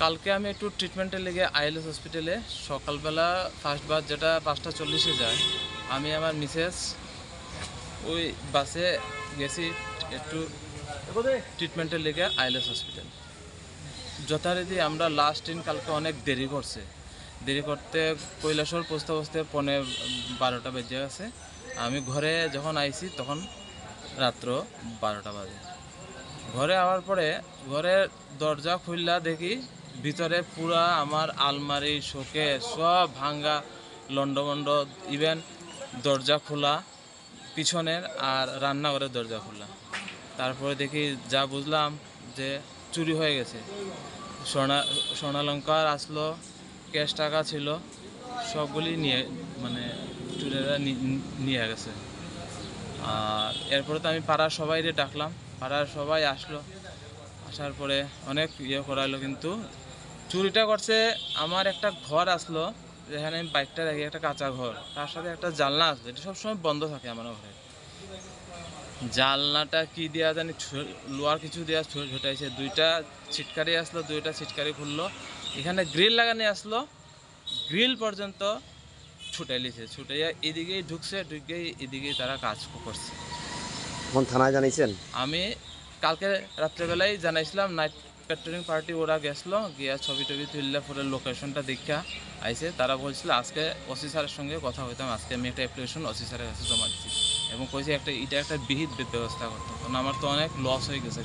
কালকে আমি একটু ট্রিটমেন্টের লেগে আইএলএস হসপিটালে সকালবেলা ফার্স্ট বাস যেটা 5:40-এ যায়, আমি আমার মিসেস ওই বাসে গেছি একটু ট্রিটমেন্টের লেগে আইএলএস হসপিটাল। যথারীতি আমরা লাস্ট ট্রেন কালকে অনেক দেরি করতে কৈলাসহর পৌঁছতে পৌঁছতে 12টা বেজে গেছে। আমি ঘরে যখন আইছি তখন রাত্র 12টা বাজে। ঘরে আওয়ার পরে ঘরের দরজা খুললা দেখি ভিতরে পুরা আমার আলমারি শোকে সব ভাঙ্গা লন্ডমন্ড, ইভেন দরজা খোলা পিছনের আর রান্নাঘরের দরজা খোলা। তারপরে দেখি যা বুঝলাম যে চুরি হয়ে গেছে। স্বর্ণালঙ্কার আসলো, ক্যাশ টাকা ছিল, সবগুলি নিয়ে চুরেরা নিয়ে গেছে। আর এরপরে তো আমি পাড়ার সবাইরে ডাকলাম, পাড়ার সবাই আসলো। আসার পরে অনেক করাইলো, কিন্তু চুরিটা করছে আমার একটা ঘর আসলো যেখানে আমি বাইকটা রাখি, একটা কাঁচা ঘর, তার সাথে একটা জানলা আসলো, এটা সবসময় বন্ধ থাকে আমার ঘরে। জানলাটা কি দেওয়া জানি লোহার কিছু দেওয়া ঝুটাইছে, 2টা ছিটকারি আসলো, 2টা ছিটকারি খুললো। এখানে গ্রিল লাগানি আসলো, গ্রিল পর্যন্ত ছুটাইয়া এদিকেই ঢুকছে, এদিকেই তারা কাজ করছে। এখন থানায় জানাইছেন? আমি কালকে রাত্রেবেলায় জানাইছিলাম, নাইট পেট্রোলিং পার্টি ওরা গেছিলো, গিয়া ছবি টবি তুললে পরে লোকেশনটা দেখা আইছে। তারা বলছিল আজকে ওসি স্যারের সঙ্গে কথা হইতাম, আজকে আমি একটা অ্যাপ্লিকেশন ওসি স্যারের কাছে জমা দিচ্ছি এবং কইছে এটা একটা বিহিত ব্যবস্থা করতাম, কারণ আমার তো অনেক লস হয়ে গেছে।